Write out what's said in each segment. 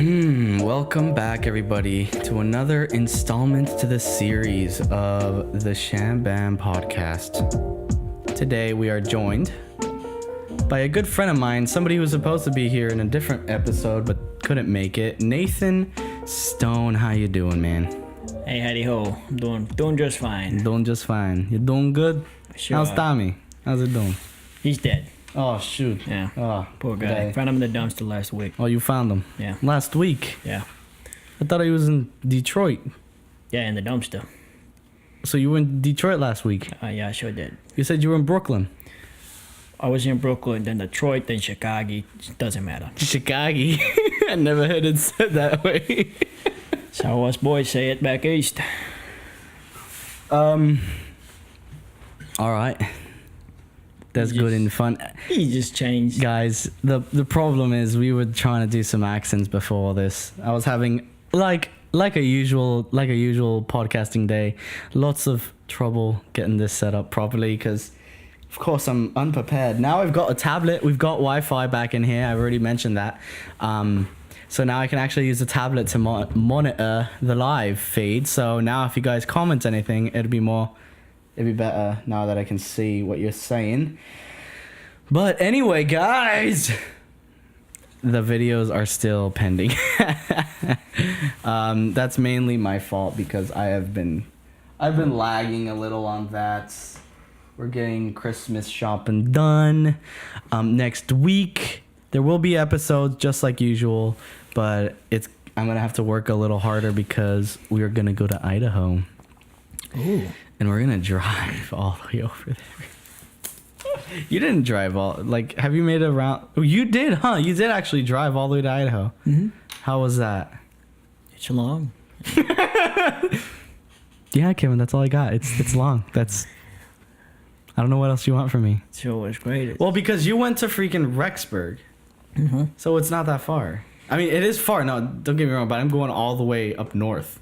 Welcome back, everybody, to another installment to the series of the Sham Bam podcast. Today, we are joined by a good friend of mine, somebody who was supposed to be here in a different episode but couldn't make it. Nathan Stone, how you doing, man? Hey, howdy ho. I'm doing just fine. Doing just fine. You doing good? Sure. How's Tommy? How's it doing? He's dead. Oh, shoot. Yeah. Oh, Poor guy. Found him in the dumpster last week. Oh, you found him? Yeah. Last week? Yeah. I thought he was in Detroit. Yeah, in the dumpster. So you were in Detroit last week? Yeah, I sure did. You said you were in Brooklyn. I was in Brooklyn, then Detroit, then Chicago. It doesn't matter. Chicago. I never heard it said that way. That's how us boys say it back east. All right. That's good and fun. He just changed. Guys, the problem is we were trying to do some accents before this. I was having like a usual podcasting day. Lots of trouble getting this set up properly because of course I'm unprepared. Now I've got a tablet. We've got Wi-Fi back in here. I've already mentioned that. So now I can actually use the tablet to monitor the live feed. So now if you guys comment anything, it'd be better now that I can see what you're saying. But anyway, guys, the videos are still pending. That's mainly my fault because I've been lagging a little on that. We're getting Christmas shopping done. Next week there will be episodes just like usual, but I'm gonna have to work a little harder because we are gonna go to Idaho. Ooh. And we're gonna drive all the way over there. You didn't drive have you made a round? Oh, you did, huh? You did actually drive all the way to Idaho. Mm-hmm. How was that? It's long. Yeah, Kevin, that's all I got. It's long. I don't know what else you want from me. Sure was great. Well, because you went to freaking Rexburg. Mm-hmm. So it's not that far. I mean, it is far. No, don't get me wrong, but I'm going all the way up north.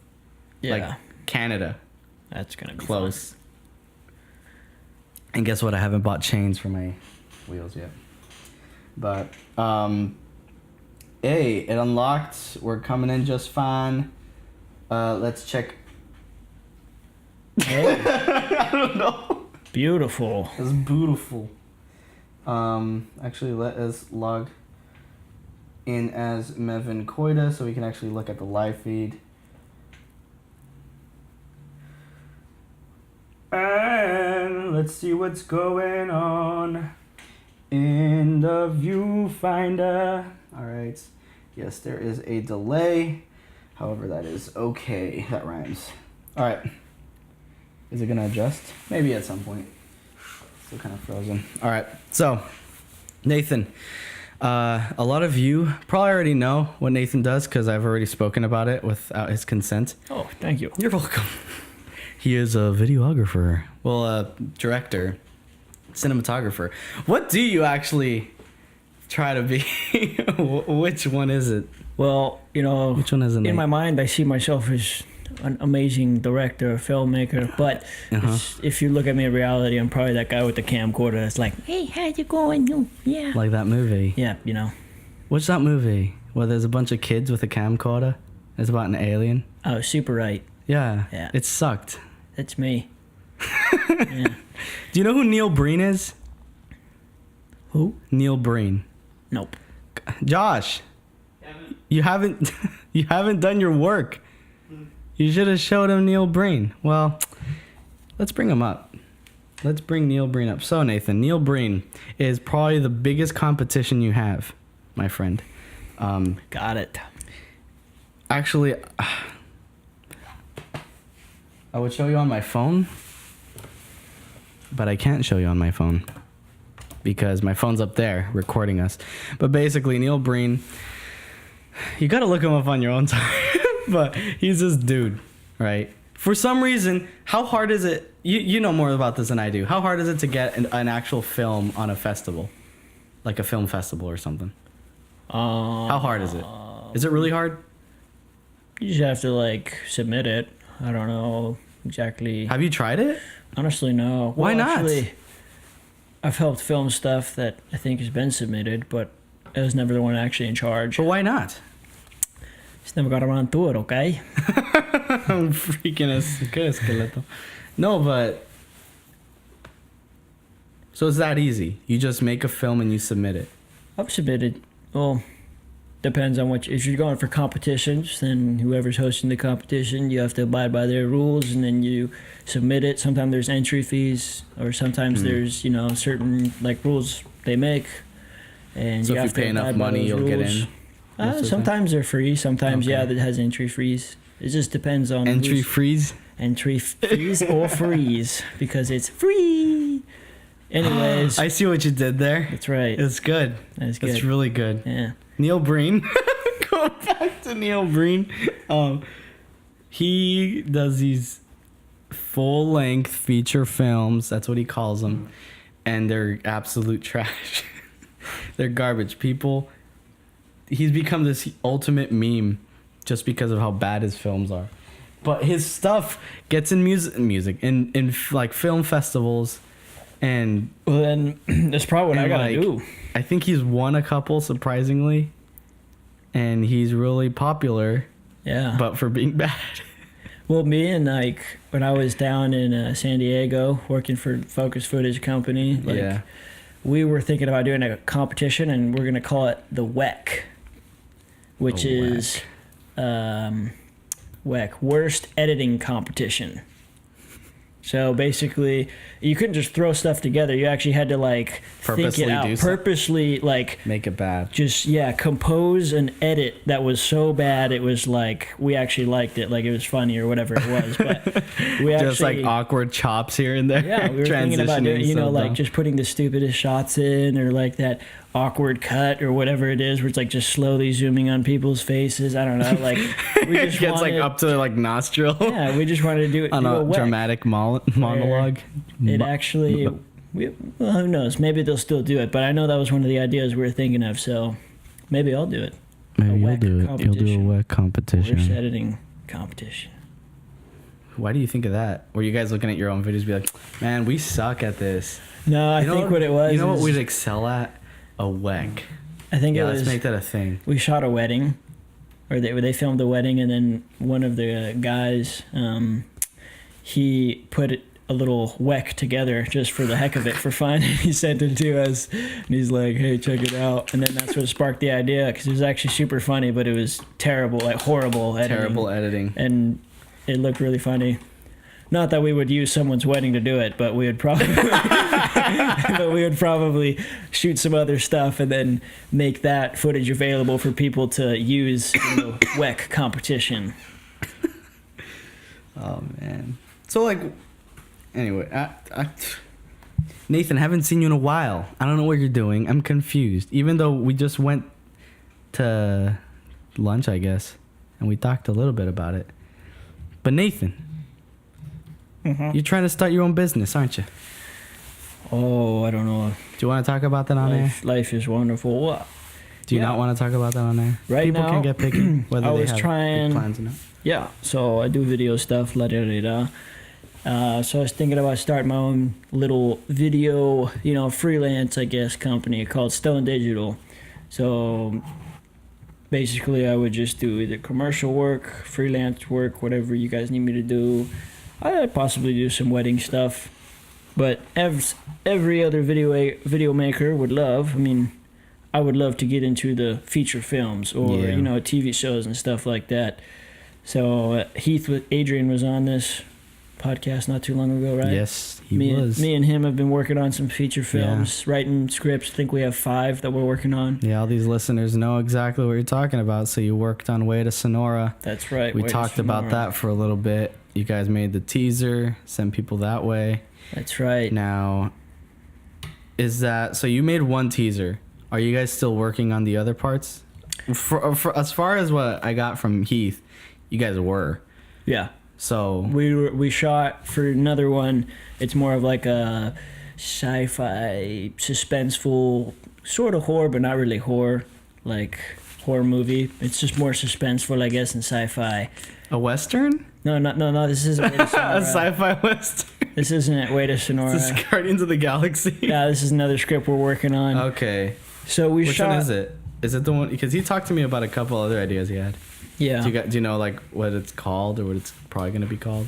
Yeah. Like Canada. That's gonna be Close. fun. And guess what? I haven't bought chains for my wheels yet. But, hey, it unlocked. We're coming in just fine. Let's check. Hey. I don't know. Beautiful. It's beautiful. Actually, let us log in as Mevin Koida so we can actually look at the live feed. And let's see what's going on in the viewfinder. All right. Yes, there is a delay. However, that is okay. That rhymes. All right. Is it going to adjust? Maybe at some point. Still kind of frozen. All right. So, Nathan, a lot of you probably already know what Nathan does because I've already spoken about it without his consent. Oh, thank you. You're welcome. He is a videographer. Well, a director, cinematographer. What do you actually try to be? Which one is it? Well, which one is it? In my mind, I see myself as an amazing director, filmmaker. But if you look at me in reality, I'm probably that guy with the camcorder that's like, hey, how's it going? Yeah. Like that movie. Yeah, What's that movie? Where there's a bunch of kids with a camcorder? It's about an alien. Oh, Super Right. Yeah. Yeah. It sucked. That's me. Yeah. Do you know who Neil Breen is? Who? Neil Breen. Nope. Josh, you haven't done your work. You should have showed him Neil Breen. Well, let's bring him up. Let's bring Neil Breen up. So, Nathan, Neil Breen is probably the biggest competition you have, my friend. Got it. Actually, I would show you on my phone, but I can't show you on my phone because my phone's up there recording us. But basically, Neil Breen, you got to look him up on your own time. But he's this dude, right? For some reason, how hard is it? You know more about this than I do. How hard is it to get an actual film on a festival? Like a film festival or something? How hard is it? Is it really hard? You just have to, submit it. I don't know exactly. Have you tried it? Honestly, no. Why not? Actually, I've helped film stuff that I think has been submitted, but I was never the one actually in charge. But why not? Just never got around to it, okay? I'm freaking esqueleto. No, but so it's that easy. You just make a film and you submit it. I've submitted. Well, depends on if you're going for competitions, then whoever's hosting the competition, you have to abide by their rules, and then you submit it. Sometimes there's entry fees, or sometimes there's certain like rules they make, and So you if have you pay to enough abide by money, those you'll get rules. in. most of the Sometimes they're free. Sometimes Okay. that has entry fees. It just depends on Entry who's- freeze. entry fees or freeze because it's free. Anyways, I see what you did there. that's right. It's good. That's good. It's really good. Yeah. Neil Breen. Going back to Neil Breen. He does these full-length feature films. That's what he calls them. And they're absolute trash. They're garbage. He's become this ultimate meme just because of how bad his films are. But his stuff gets in in like film festivals. And Well, then that's probably what I And, gotta like, do. I think he's won a couple, surprisingly. And he's really popular, Yeah. but for being bad. Well, me and when I was down in San Diego working for Focus Footage Company, Yeah. we were thinking about doing a competition, and we're gonna call it the WEC, which The is WEC, Worst Editing Competition. So basically, you couldn't just throw stuff together. You actually had to think it Purposely out, do something. purposely Make it bad. just compose an edit that was so bad it was we actually liked it, it was funny or whatever it was, but we actually Just like awkward chops here and there. yeah, we were thinking about doing, so dumb. just putting the stupidest shots in, or that awkward cut or whatever it is, where it's just slowly zooming on people's faces. I don't know, we it just gets wanted, up to nostril yeah, we just wanted to do it on do a WEC. dramatic monologue. It actually, well, who knows? Maybe they'll still do it, but I know that was one of the ideas we were thinking of, so maybe I'll do it. Maybe a you'll WEC do it. You'll do a competition. WEC Worst competition. editing competition. Why do you think of that? Were you guys looking at your own videos, be like, man, we suck at this? No, I You know think what it was. You know what is- we'd excel at? A WEC. I think Yeah, it let's was. make that a thing. We shot a wedding, or they filmed a wedding, and then one of the guys, he put a little WEC together just for the heck of it, for fun. He sent it to us, and he's like, "Hey, check it out." And then that's what sparked the idea, because it was actually super funny, but it was terrible, horrible editing. Terrible editing. And it looked really funny. Not that we would use someone's wedding to do it, but we would probably shoot some other stuff and then make that footage available for people to use in the WEC competition. Oh man. So anyway, Nathan, haven't seen you in a while. I don't know what you're doing. I'm confused. Even though we just went to lunch, I guess, and we talked a little bit about it. But Nathan, you're trying to start your own business, aren't you? Oh, I don't know. Do you want to talk about that on air? Life is wonderful. What? Do you Yeah. not want to talk about that on air? Right People now, can get picky whether I they was have trying- big plans or not. Yeah, so I do video stuff, So I was thinking about starting my own little video, freelance, I guess, company called Stone Digital. So basically, I would just do either commercial work, freelance work, whatever you guys need me to do. I'd possibly do some wedding stuff, but every other video maker would love. I would love to get into the feature films or Yeah. TV shows and stuff like that. So Heath with Adrian was on this podcast not too long ago, right? Yes, he me, was. Me and him have been working on some feature films, writing scripts. I think we have 5 that we're working on. Yeah, all these listeners know exactly what you're talking about. So you worked on Way to Sonora. That's right. We Way to talked about Sonora. that for a little bit. You guys made the teaser, sent people that way. That's right. Now, so you made one teaser. Are you guys still working on the other parts? For as far as what I got from Heath, you guys were. Yeah. So We shot for another one. It's more of like a sci-fi, suspenseful, sort of horror, but not really horror, like horror movie. It's just more suspenseful, I guess, than sci-fi. a Western? No. This isn't Way to A Sonora. sci-fi Western? This isn't Way to Sonora. This is Guardians of the Galaxy? Yeah, this is another script we're working on. Okay. So we Which shot. one is it? Is it the one? Because he talked to me about a couple other ideas he had. Yeah. Do you know like what it's called or what it's probably going to be called?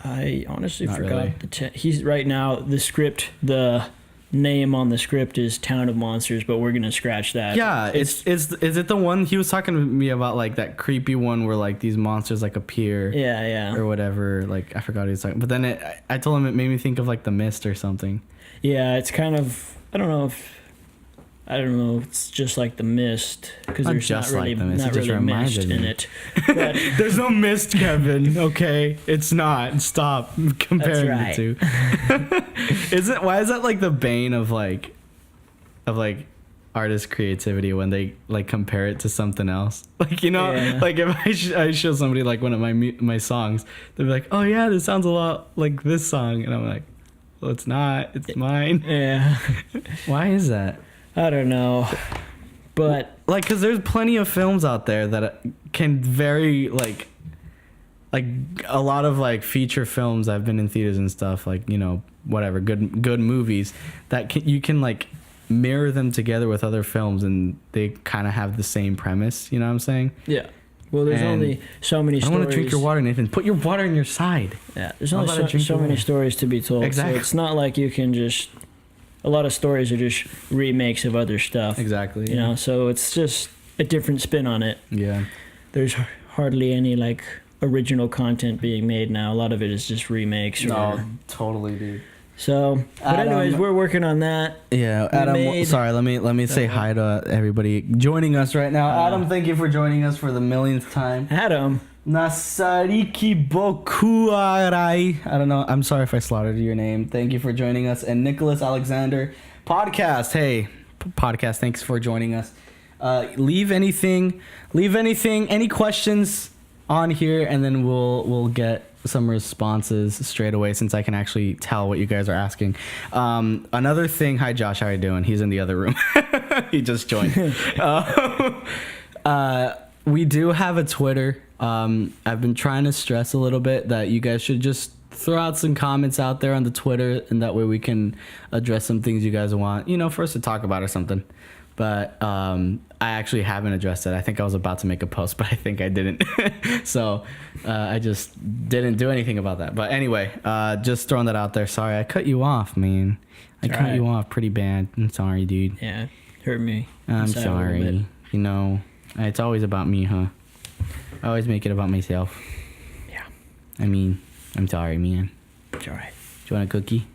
I honestly Not forgot really. he's right now the name on the script is Town of Monsters, but we're gonna scratch that. Yeah, is it the one he was talking to me about, like that creepy one where like these monsters like appear? Yeah. Or whatever. Like I forgot what he was talking. But then I told him it made me think of like The Mist or something. Yeah, it's kind of I don't know. It's just like The Mist because there's just not really like The Mist, it not just really mist reminded in me. it. But There's no mist, Kevin. Okay, it's not. Stop comparing That's the two. Why is that like the bane of artist creativity when they like compare it to something else? Like Yeah. like if I show somebody like one of my songs, they'll be like, oh yeah, this sounds a lot like this song, and I'm like, well, it's not. It's mine. yeah, Why is that? I don't know, but Like, because there's plenty of films out there that can very like a lot of like feature films that have been in theaters and stuff, like whatever good movies that you can like mirror them together with other films and they kind of have the same premise. You know what I'm saying? yeah. Well, there's And only so many I don't stories. want to drink your water, Nathan. Put your water in your side. Yeah, there's How only about I drink so your many water? stories to be told. Exactly. So it's not like you can just. A lot of stories are just remakes of other stuff. Exactly. You know, so it's just a different spin on it. Yeah. There's hardly any like original content being made now. A lot of it is just remakes. Totally, dude. So, but Adam- anyways, we're working on that. Yeah, We Adam. made- Sorry, let me say hi to everybody joining us right now. Adam, thank you for joining us for the millionth time. Adam, Nasariki Bokuarai. I don't know. I'm sorry if I slaughtered your name. Thank you for joining us. And Nicholas Alexander podcast. Hey, podcast. Thanks for joining us. Leave anything. Any questions on here, and then we'll get some responses straight away since I can actually tell what you guys are asking. Another thing. Hi, Josh. How are you doing? He's in the other room. He just joined. We do have a Twitter. I've been trying to stress a little bit that you guys should just throw out some comments out there on the Twitter, and that way we can address some things you guys want, for us to talk about or something. But I actually haven't addressed it. I think I was about to make a post, but I think I didn't. So I just didn't do anything about that. But anyway, just throwing that out there. Sorry, I cut you off, man. I cut you off pretty bad. I'm sorry, dude. yeah, hurt me. I'm inside a little bit. sorry. It's always about me, huh? I always make it about myself. Yeah, I mean, I'm sorry, man. it's all right. Do you want a cookie?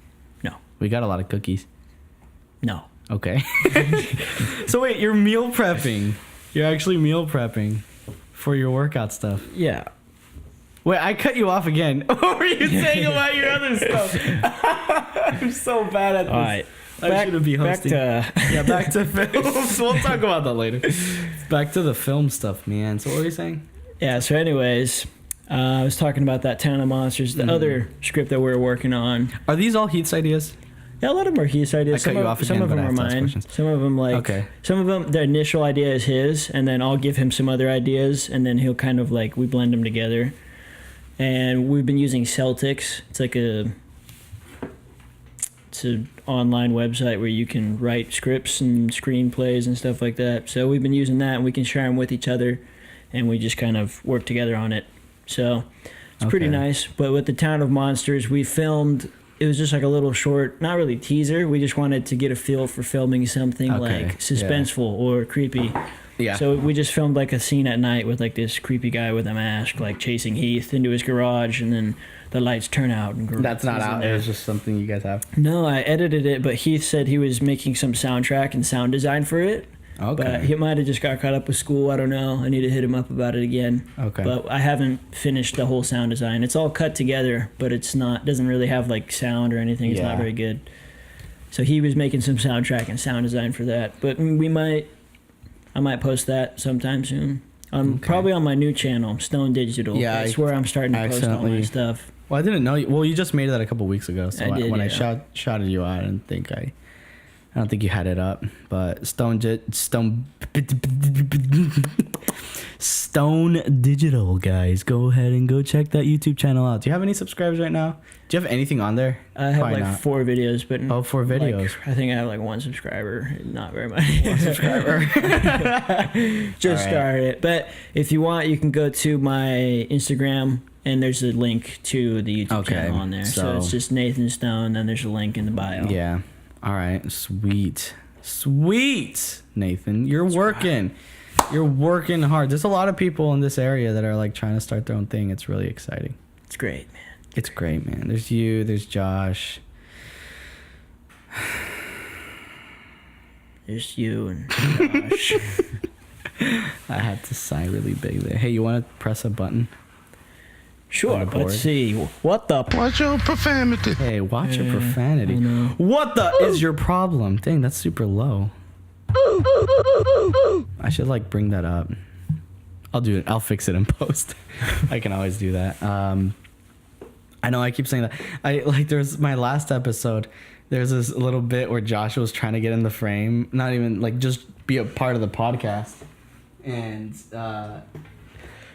No, We got a lot of cookies. no. Okay. So wait, you're meal prepping. You're actually meal prepping for your workout stuff. Yeah. Wait, I cut you off again. What were you saying about your other stuff? I'm so bad at this. All right. I shouldn't be hosting. Back to films. We'll talk about that later. Back to the film stuff, man. So what were you saying? yeah. So, anyways, I was talking about that Town of Monsters, the other script that we're working on. Are these all Heath's ideas? Yeah, a lot of them are his ideas. I cut you off Some again, of but them I are have to ask mine. questions. Some of them Okay. Some of them, the initial idea is his, and then I'll give him some other ideas, and then he'll kind of we blend them together. And we've been using Celtics. It's an online website where you can write scripts and screenplays and stuff like that. So we've been using that, and we can share them with each other, and we just kind of work together on it. So it's pretty Okay. nice. But with the Town of Monsters, we filmed. It was just like a little short, not really teaser. We just wanted to get a feel for filming something Okay, like suspenseful or creepy. Yeah. So we just filmed a scene at night with this creepy guy with a mask chasing Heath into his garage, and then the lights turn out. And That's not he's in out. there. It was just something you guys have. No, I edited it, but Heath said he was making some soundtrack and sound design for it. Okay. But he might have just got caught up with school. I don't know. I need to hit him up about it again. Okay. But I haven't finished the whole sound design. It's all cut together, but doesn't really have sound or anything. It's not Yeah. very good. So he was making some soundtrack and sound design for that. But I might post that sometime soon. Probably on my new channel, Stone Digital. Yeah, That's where I'm starting to post all my accidentally- stuff. Well, I didn't know. You just made that a couple weeks ago. So I did, when I yeah. shouted you out, I don't think you had it up. But Stone Stone Digital, guys. Go ahead and go check that YouTube channel out. Do you have any subscribers right now? Do you have anything on there? I have Probably like not. 4 videos, but 4 videos. I think I have like 1 subscriber. Not very much. 1 subscriber. Just All right. started. But if you want, you can go to my Instagram, and there's a link to the YouTube channel on there. So it's just Nathan Stone, and there's a link in the bio. Yeah. All right. Sweet. Nathan, you're working. You're working hard. There's a lot of people in this area that are like trying to start their own thing. It's really exciting. It's great, man. It's great, man. There's you. There's Josh. There's you and Josh. I had to sigh really big there. Hey, you want to press a button? Sure, but let's see. What the... Watch your profanity. Hey, watch your profanity. I know. What the is your problem? Dang, that's super low. I should like bring that up. I'll do it. I'll fix it in post. I can always do that. I know I keep saying that. There's my last episode. There's this little bit where Josh was trying to get in the frame, not even like just be a part of the podcast, and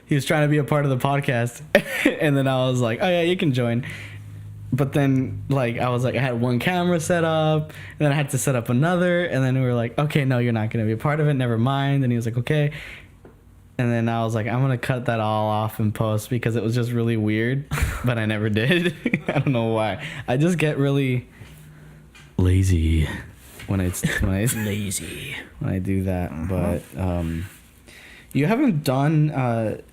he was trying to be a part of the podcast, and then I was like, oh yeah, you can join. But then, like, I was like, I had 1 camera set up, and then I had to set up another, and then we were like, okay, no, you're not going to be a part of it, never mind. And he was like, okay. And then I was like, I'm going to cut that all off in post because it was just really weird, but I never did. I don't know why. I just get really lazy when I Lazy. when I do that. But you haven't done,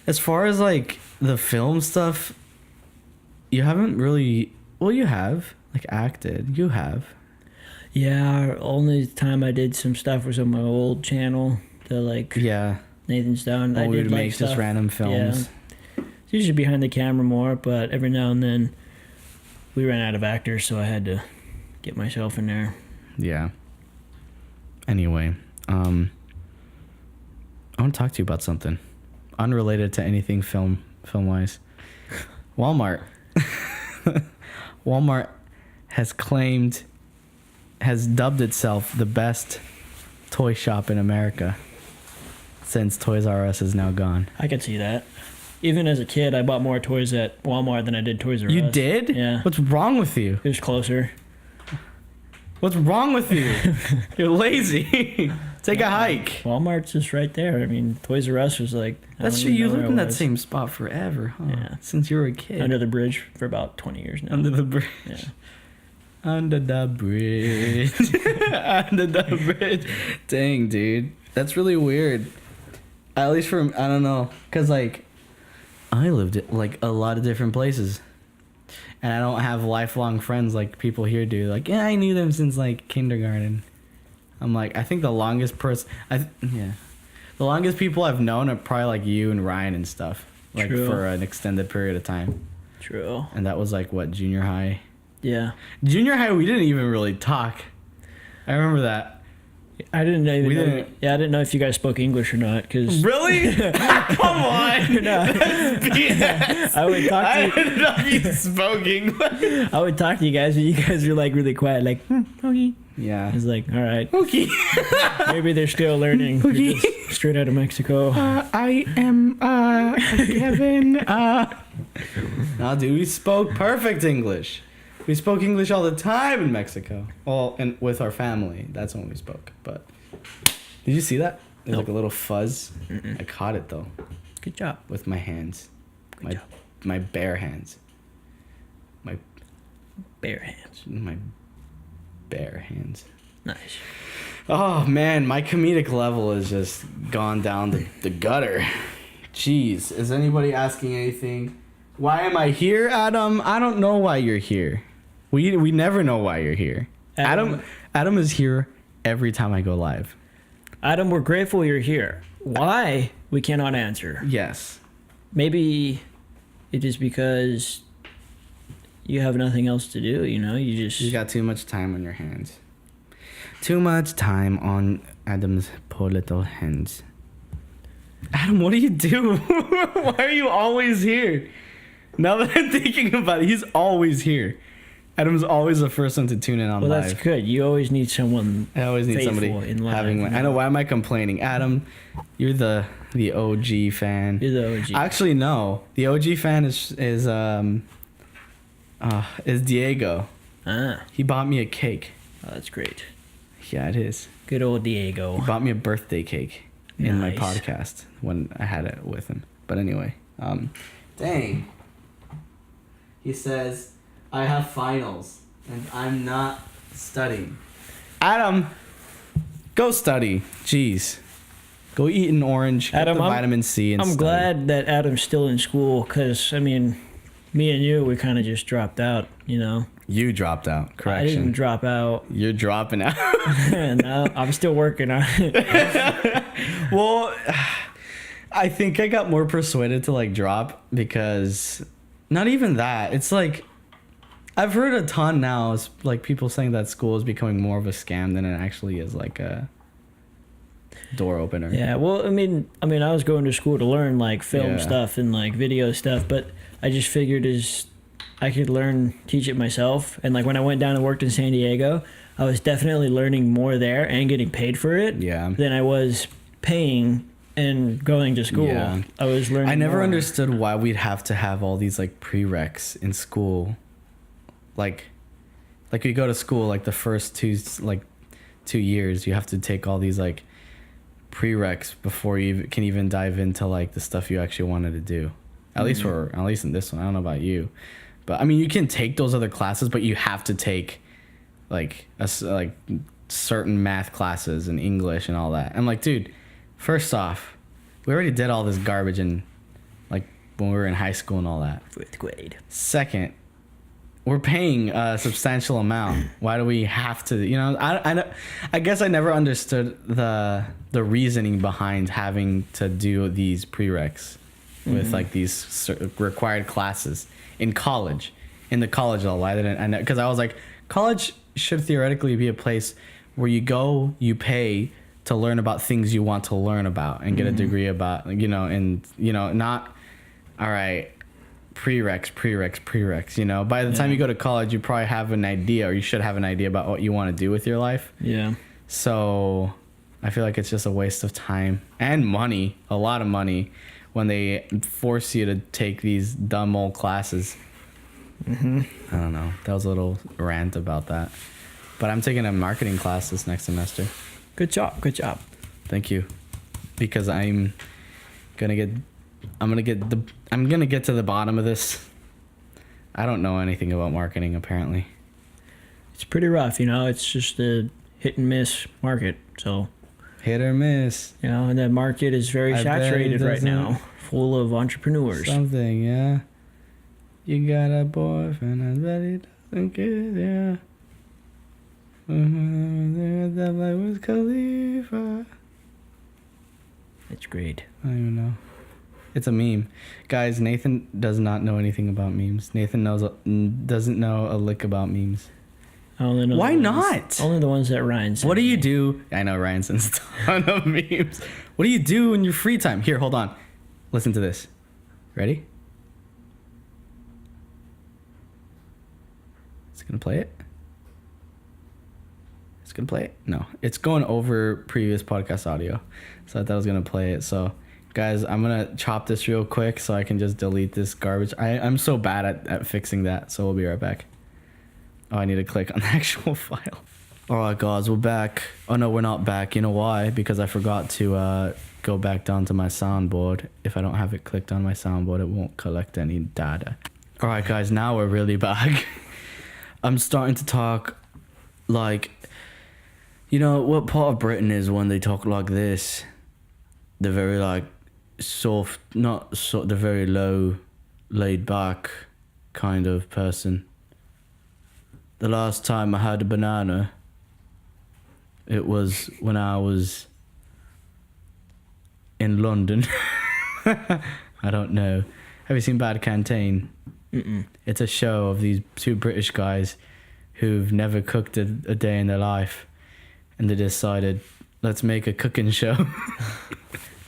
as far as, like, the film stuff... You haven't really... Well, you have. Like, acted. You have. Yeah, only time I did some stuff was on my old channel. The, like... Yeah. Nathan Stone. Or we would like, make just random films. Yeah. It's usually behind the camera more, but every now and then we ran out of actors, so I had to get myself in there. Yeah. Anyway, I want to talk to you about something. Unrelated to anything film-wise. Walmart. Walmart has dubbed itself the best toy shop in America since Toys R Us is now gone. I could see that. Even as a kid, I bought more toys at Walmart than I did Toys R Us. You did? Yeah. What's wrong with you? It was closer. What's wrong with you? You're lazy. Take a hike. Walmart's just right there. I mean, Toys R Us was like... That's true. You lived in that same spot forever, huh? Yeah. Since you were a kid. Under the bridge for about 20 years now. Under the bridge. Yeah. Under the bridge. Under the bridge. Dang, dude. That's really weird. At least for... I don't know. Because, like... I lived at, like, a lot of different places. And I don't have lifelong friends like people here do. Like, yeah, I knew them since, like, kindergarten. I'm like, I think the longest person... The longest people I've known are probably, like, you and Ryan and stuff. Like, True. for an extended period of time. True. And that was, like, what, junior high? Yeah. Junior high, we didn't even really talk. I remember that. I didn't even We know. didn't- Yeah, I didn't know if you guys spoke English or not, because... Really? Come on. No. BS. I would talk to I you. didn't know you spoke English. I would talk to you guys, but you guys were like really quiet, like, okay. Yeah. I was like, all right, Okay. maybe they're still learning. You're Okay. just straight out of Mexico. I am Kevin. No, dude, we spoke perfect English. We spoke English all the time in Mexico. Well, and with our family. That's when we spoke. But did you see that? There's like a little fuzz. I caught it though Good job. with my hands. Good job. My bare hands. My Bare hands. bare hands. Nice. Oh man, my comedic level has just gone down the gutter. Jeez, is anybody asking anything? Why am I here, Adam? I don't know why you're here. We never know why you're here. Adam is here every time I go live. Adam, we're grateful you're here. Why? We cannot answer. Yes. Maybe it is because you have nothing else to do, you know? You got too much time on your hands. Too much time on Adam's poor little hands. Adam, what do you do? Why are you always here? Now that I'm thinking about it, he's always here. Adam's always the first one to tune in on Well, live. that's good. You always need someone. I always need somebody faithful in live, having. you I know. Why am I complaining, Adam? You're the OG fan. You're the OG. Actually, no. The OG fan is Diego. Ah, He bought me a cake. oh, that's great. Yeah, it is. Good old Diego. He bought me a birthday cake in my Nice. podcast when I had it with him. But anyway, dang. He says, I have finals and I'm not studying. Adam, go study. Jeez. Go eat an orange, get Adam, the vitamin C and I'm study. glad that Adam's still in school because, I mean, me and you, we kind of just dropped out, you know? You dropped out. I didn't Correction. drop out. You're dropping out. No, I'm still working on it. Well, I think I got more persuaded to like drop because not even that. It's like I've heard a ton now. It's like people saying that school is becoming more of a scam than it actually is like a door opener. Yeah, well, I mean, I was going to school to learn like film Yeah. stuff and like video stuff, but I just figured as I could teach it myself. And like when I went down and worked in San Diego, I was definitely learning more there and getting paid for it Yeah. than I was paying and going to school. Yeah. I was learning. I never more. understood why we'd have to have all these like prereqs in school. Like you go to school like the first 2 years, you have to take all these like prereqs before you can even dive into like the stuff you actually wanted to do. At least in this one, I don't know about you, but I mean you can take those other classes, but you have to take like certain math classes and English and all that. I'm like, dude, first off, we already did all this garbage in like when we were in high school and all that. 4th grade. Second, we're paying a substantial amount. Why do we have to? You know, I guess I never understood the reasoning behind having to do these prereqs with like these required classes in college, in the college level. Why didn't I know? Because I was like, college should theoretically be a place where you go, you pay to learn about things you want to learn about and get a degree about, you know, and you know, not all right. Prereqs, you know. By the time you go to college, you probably have an idea, or you should have an idea about what you want to do with your life. Yeah. So I feel like it's just a waste of time and money, a lot of money, when they force you to take these dumb old classes. I don't know. That was a little rant about that. But I'm taking a marketing class this next semester. Good job. Good job. Thank you. Because I'm gonna get to the bottom of this. I don't know anything about marketing apparently. It's pretty rough, you know. It's just a hit and miss market. So, Hit or miss. you know, and that market is very I bet it saturated right doesn't- now, full of entrepreneurs. Something, yeah. You got a boyfriend, I bet he doesn't care, yeah. That life was Khalifa. It's great. I don't even know. It's a meme. Guys, Nathan does not know anything about memes. Nathan doesn't know a lick about memes. I only know Why the ones- not? Only the ones that Ryan sent What do you me. do? I know Ryan sends a ton of memes. What do you do in your free time? Here, hold on. Listen to this. Ready? Is it gonna play it? It's gonna play it? No. It's going over previous podcast audio. So I thought I was gonna play it. So guys, I'm gonna chop this real quick so I can just delete this garbage. I'm so bad at fixing that, so we'll be right back. Oh, I need to click on the actual file. Alright guys, we're back. Oh no, we're not back. You know why? Because I forgot to go back down to my soundboard. If I don't have it clicked on my soundboard, it won't collect any data. Alright guys, now we're really back. I'm starting to talk like, you know, what part of Britain is when they talk like this? They're very like soft, not so, they're very low, laid back kind of person. The last time I had a banana, it was when I was in London. I don't know. Have you seen Bad Canteen? Mm-mm. It's a show of these two British guys who've never cooked a day in their life. And they decided, let's make a cooking show.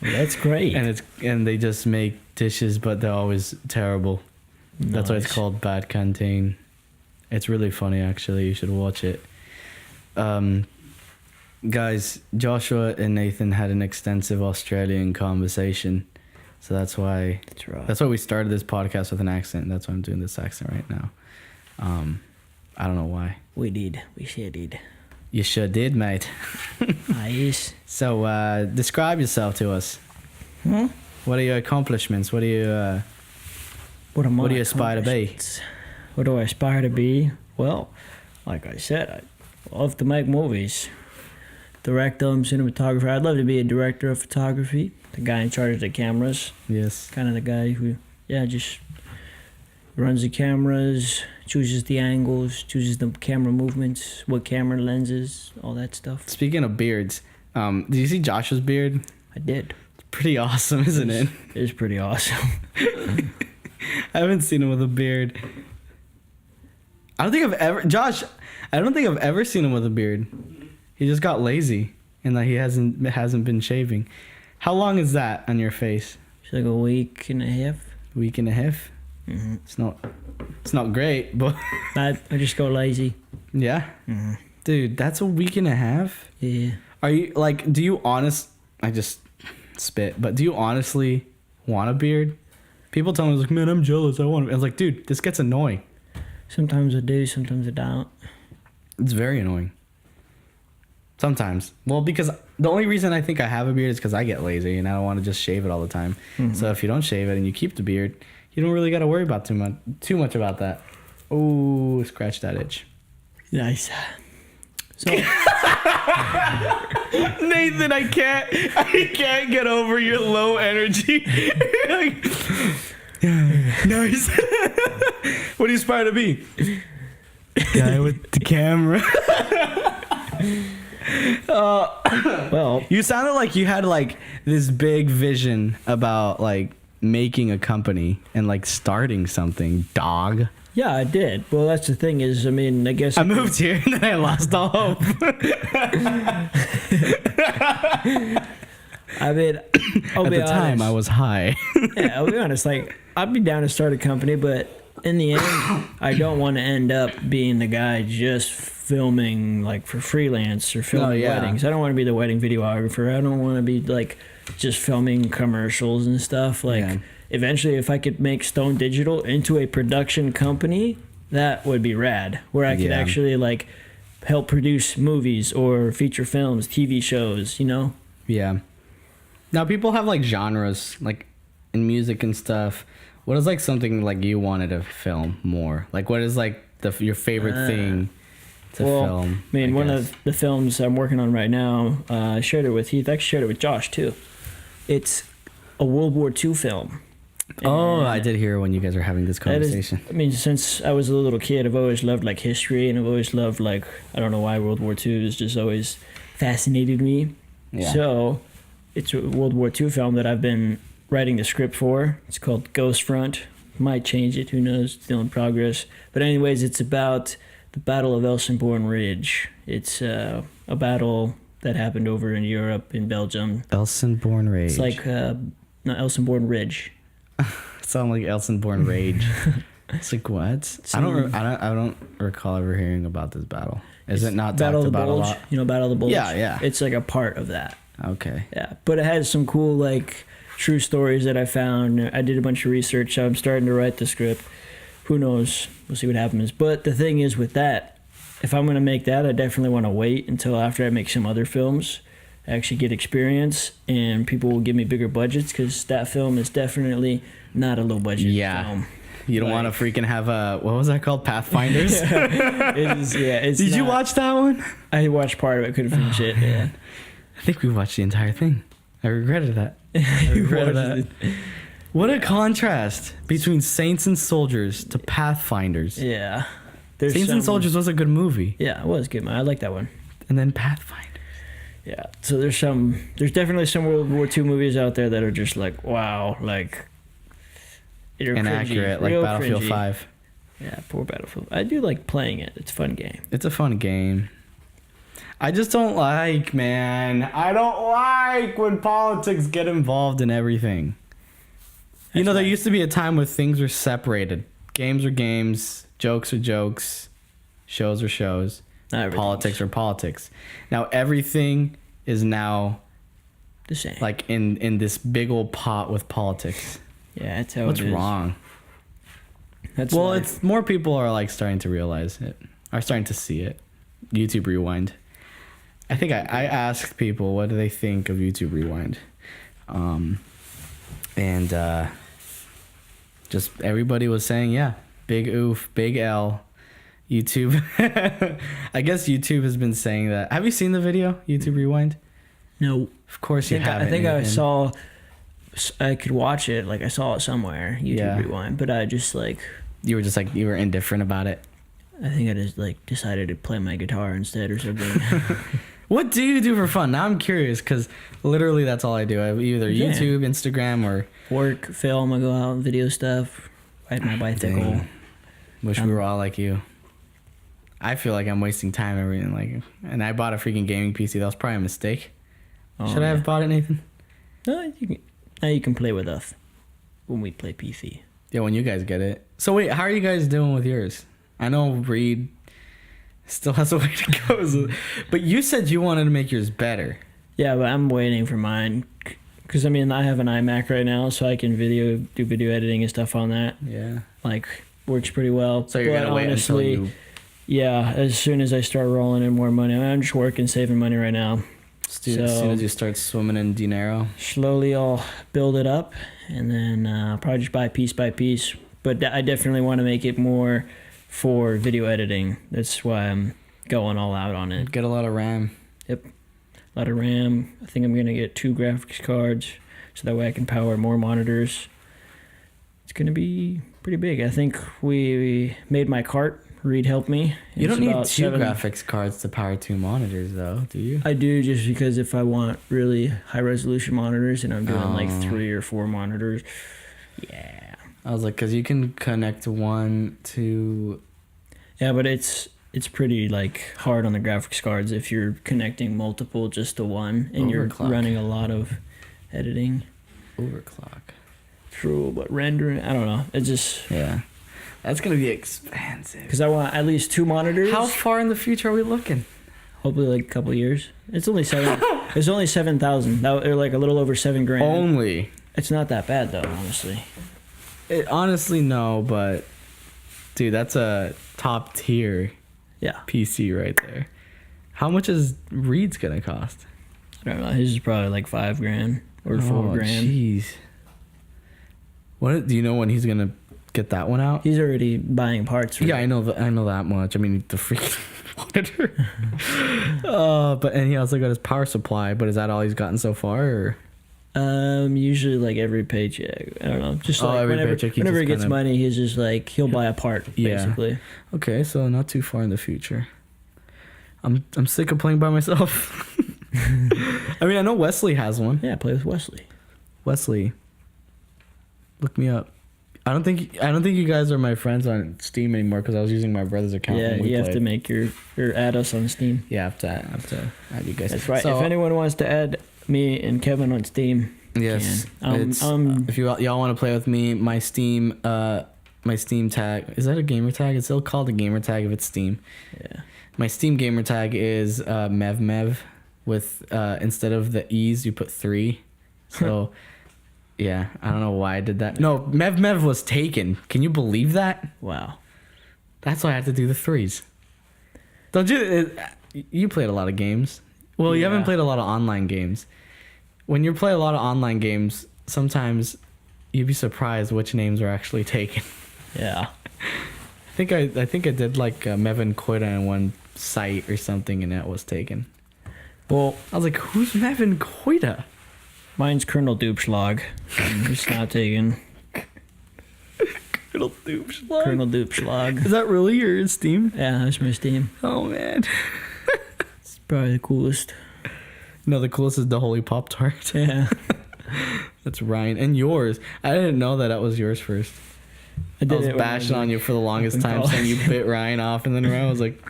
Well, that's great. And they just make dishes, but they're always terrible. That's why it's Nice. called Bad Canteen. It's really funny, actually. You should watch it. Guys, Joshua and Nathan had an extensive Australian conversation. So that's why we started this podcast with an accent. That's why I'm doing this accent right now. I don't know why. We sure did. You sure did, mate. Yes. So describe yourself to us. What are your accomplishments? What do you aspire to be? What do I aspire to be? Well, like I said, I love to make movies. Direct them, cinematographer. I'd love to be a director of photography. The guy in charge of the cameras. Yes. Kind of the guy who, just runs the cameras, chooses the angles, chooses the camera movements, what camera lenses, all that stuff. Speaking of beards, did you see Josh's beard? I did. It's pretty awesome, isn't it? It is pretty awesome. I haven't seen him with a beard. I don't think I've ever seen him with a beard. He just got lazy and that he hasn't been shaving. How long is that on your face? It's like a week and a half. Week and a half? Mm-hmm. It's not great, but I just go lazy. Yeah? Mm-hmm. Dude, that's a week and a half? Yeah. Are you I just spit, but do you honestly want a beard? People tell me, like, man, I'm jealous. I want it. I was like, dude, this gets annoying. Sometimes I do, sometimes I don't. It's very annoying. Sometimes. Well, because the only reason I think I have a beard is because I get lazy and I don't want to just shave it all the time. Mm-hmm. So if you don't shave it and you keep the beard, you don't really got to worry about too much about that. Oh, scratch that itch. Nice. So Nathan, I can't get over your low energy. Nice. What do you aspire to be? Guy with the camera. Well, you sounded like you had like this big vision about like making a company and like starting something, dog. Yeah, I did. Well, that's the thing is, I mean, I guess I moved here and then I lost all hope. I mean, at the time I was high. Yeah, I'll be honest. Like, I'd be down to start a company, but in the end, I don't want to end up being the guy just filming like for freelance or filming weddings. I don't want to be the wedding videographer. I don't want to be like just filming commercials and stuff. Like, eventually, if I could make Stone Digital into a production company, that would be rad. Where I could actually like help produce movies or feature films, TV shows. You know? Yeah. Now people have like genres, like in music and stuff. What is like something like you wanted to film more? Like what is like your favorite thing to film? I mean, one of the films I'm working on right now, I shared it with Heath. I shared it with Josh too. It's a World War II film. Oh, I did hear when you guys were having this conversation. I mean, since I was a little kid, I've always loved like history, and I've always loved like, I don't know why World War II has just always fascinated me. Yeah. So it's a World War II film that I've been writing the script for. It's called Ghost Front. Might change it, who knows, still in progress. But anyways, it's about the Battle of Elsenborn Ridge. It's a battle that happened over in Europe, in Belgium. Elsenborn Ridge. It's like, not Elsenborn Ridge. Sound like Elsenborn Rage. It's like what? I don't recall ever hearing about this battle. Is it not Battle talked of the about Bulge? a lot? You know Battle of the Bulge? Yeah. It's like a part of that. Okay. Yeah, but it has some cool like true stories that I found. I did a bunch of research. I'm starting to write the script. Who knows? We'll see what happens. But the thing is with that, if I'm going to make that, I definitely want to wait until after I make some other films, actually get experience, and people will give me bigger budgets, because that film is definitely not a low budget film. You don't want to freaking have a, what was that called? Pathfinders? Did you watch that one? I watched part of it, couldn't finish it. Yeah. I think we watched the entire thing. I regretted that. I regretted that. What a contrast between Saints and Soldiers to Pathfinders. Yeah. Saints and Soldiers was a good movie. Yeah, it was good, man. I like that one. And then Pathfinder. Yeah, so there's definitely some World War II movies out there that are just like, wow, like, inaccurate, like Battlefield 5. Yeah, poor Battlefield. I do like playing it. It's a fun game. It's a fun game. I just don't like, man. I don't like when politics get involved in everything. There used to be a time where things were separated. Games are games, jokes are jokes, Shows are shows. Not everything's Politics are politics. Now everything is now the same. like in this big old pot with politics. Yeah, that's how What's it is. wrong? That's Well, life. it's more people are like starting to realize it, are starting to see it. YouTube Rewind. I think I asked people what do they think of YouTube Rewind, and just everybody was saying yeah, big oof, big L. YouTube. I guess YouTube has been saying that. Have you seen the video YouTube Rewind? No. Of course you haven't. I think I Nathan. saw. I could watch it. Like I saw it somewhere. YouTube Yeah. Rewind, but I just like. You were just like you were indifferent about it. I think I just like decided to play my guitar instead or something. What do you do for fun? Now I'm curious because literally that's all I do. I either Yeah. YouTube, Instagram, or Work, film. I go out and video stuff. Ride my bicycle. Dang. Wish we were all like you. I feel like I'm wasting time everything like, and I bought a freaking gaming PC. That was probably a mistake. Oh, Should I have bought it, Nathan? No, now you can play with us when we play PC. Yeah, when you guys get it. So wait, how are you guys doing with yours? I know Reed still has a way to go, but you said you wanted to make yours better. Yeah, but I'm waiting for mine. Because, I mean, I have an iMac right now, so I can do video editing and stuff on that. Yeah. Like, works pretty well. So you're But gonna wait until honestly, you yeah, as soon as I start rolling in more money. I mean, I'm just working, saving money right now. as soon as you start swimming in dinero. Slowly I'll build it up, and then probably just buy piece by piece. But I definitely want to make it more for video editing. That's why I'm going all out on it. Get a lot of RAM. Yep. A lot of RAM. I think I'm going to get 2 graphics cards so that way I can power more monitors. It's going to be pretty big. I think we made my cart. Reed helped me. You don't It's need about 2 7 graphics cards to power 2 monitors, though, do you? I do, just because if I want really high resolution monitors and I'm doing like Oh. 3 or 4 monitors, yeah. I was like, because you can connect one to... Yeah, but it's pretty like hard on the graphics cards if you're connecting multiple just to one and you're Overclock. running a lot of editing. Overclock. True, but rendering, I don't know. It just... Yeah. That's going to be expensive. Because I want at least 2 monitors. How far in the future are we looking? Hopefully, like a couple of years. It's only 7. It's only 7,000. They're like a little over $7,000. Only. It's not that bad though, honestly. Honestly, no, but... Dude, that's a top tier Yeah. PC right there. How much is Reed's going to cost? I don't know. His is probably like $5,000 or $4,000. Jeez. What do you know when he's going to get that one out? He's already buying parts. For Yeah, it. I know that much. I mean, the freaking monitor. And he also got his power supply. But is that all he's gotten so far? Or? Usually like every paycheck. I don't know. Just like every whenever, paycheck he whenever he just gets kinda- money, he's just like he'll buy a part Yeah. basically. Okay, so not too far in the future. I'm sick of playing by myself. I mean, I know Wesley has one. Yeah, play with Wesley. Wesley, look me up. I don't think you guys are my friends on Steam anymore because I was using my brother's account. Yeah, when we you have played. to make or add us on Steam. Yeah, I have to add you guys. That's right. So, if anyone wants to add me and Kevin on Steam, yes, can. it's, if y'all want to play with me, my Steam tag, is that a gamer tag? It's still called a gamer tag if it's Steam. yeah. My Steam gamer tag is mevmev with instead of the E's you put 3. So yeah, I don't know why I did that. No, mevmev was taken. Can you believe that? Wow. That's why I had to do the 3s. Don't you? You played a lot of games. Well, you haven't Yeah. played a lot of online games. When you play a lot of online games, sometimes you'd be surprised which names are actually taken. Yeah. I think I did like Mevin Koida on one site or something, and that was taken. Well, I was like, "Who's Mevin Koida?" mine's Colonel Doopschlag. It's not taken. Colonel Doopschlag. Colonel Doopschlag. Is that really your Steam? Yeah, that's my Steam. Oh man. It's probably the coolest. No, the coolest is the Holy Pop Tart. Yeah. That's Ryan and yours. I didn't know that was yours first. I did was it when bashing on you for the longest in time, college. saying you bit Ryan off, and then Ryan was like,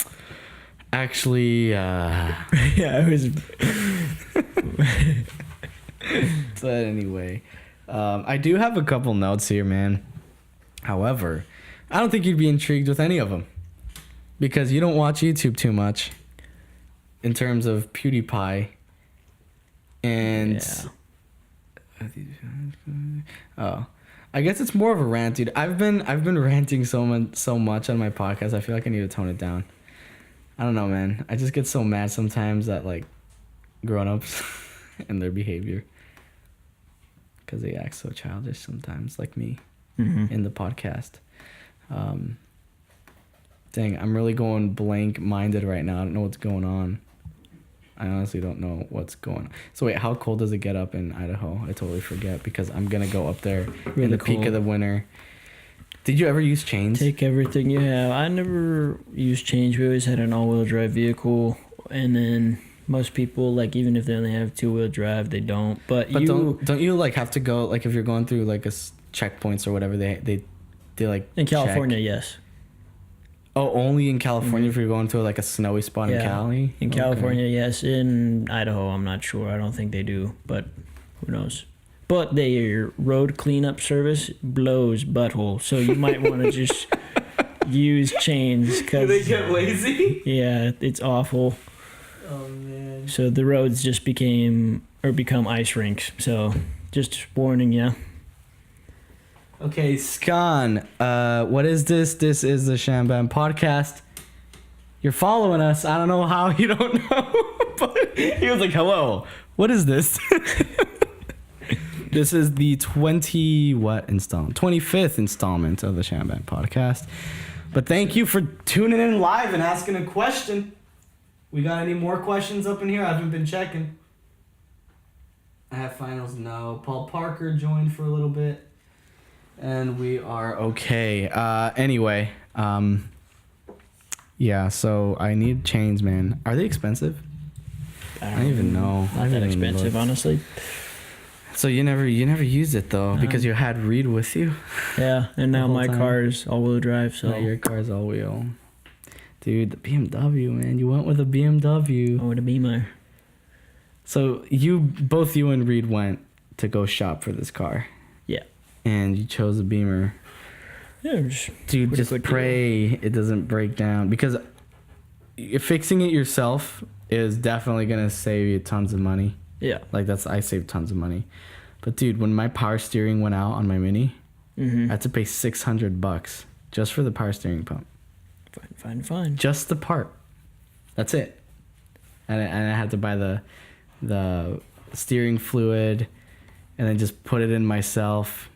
"Actually, Yeah, it was. But anyway, I do have a couple notes here, man. However, I don't think you'd be intrigued with any of them. because you don't watch YouTube too much in terms of PewDiePie. And oh, I guess it's more of a rant, dude. I've been ranting so much on my podcast. I feel like I need to tone it down. I don't know, man. I just get so mad sometimes at like grown-ups and their behavior, because they act so childish sometimes, like me in the podcast. Dang, I'm really going blank-minded right now. I don't know what's going on. I honestly don't know what's going on. So wait, how cold does it get up in Idaho? I totally forget, because I'm going to go up there really in the cold. peak of the winter. Did you ever use chains? Take everything you have. I never used change. We always had an all-wheel drive vehicle, and then most people, like, even if they only have two-wheel drive, they don't. But don't you like have to go, like, if you're going through like checkpoints or whatever, they like in California, check? yes. Oh, only in California if you're going to like a snowy spot in Cali? In California, yes. In Idaho, I'm not sure. I don't think they do, but who knows? But their road cleanup service blows butthole, so you might want to just use chains. Do they get lazy? Yeah, it's awful. Oh, man. So the roads just become ice rinks. So just warning you. Okay, Skan, what is this? This is the Shambam podcast. You're following us. I don't know how you don't know, but he was like, hello, what is this? This is the 25th installment of the Shambam podcast. But thank you for tuning in live and asking a question. We got any more questions up in here? I haven't been checking. I have finals. No. Paul Parker joined for a little bit. And we are okay. Anyway, yeah, so I need chains, man. Are they expensive? I don't even know. Not that expensive, honestly. So you never used it though, because you had Reed with you. Yeah, and now my car is all-wheel drive, so your car's all-wheel. Dude, the BMW, man. You went with a BMW. Oh, with a Beamer. So both you and Reed went to go shop for this car. Yeah. And you chose a Beamer. Yeah, dude, just pray it doesn't break down, because fixing it yourself is definitely gonna save you tons of money. Yeah, like I saved tons of money. But dude, when my power steering went out on my Mini, I had to pay $600 just for the power steering pump. Fine. Just the part. That's it. And I had to buy the steering fluid, and then just put it in myself.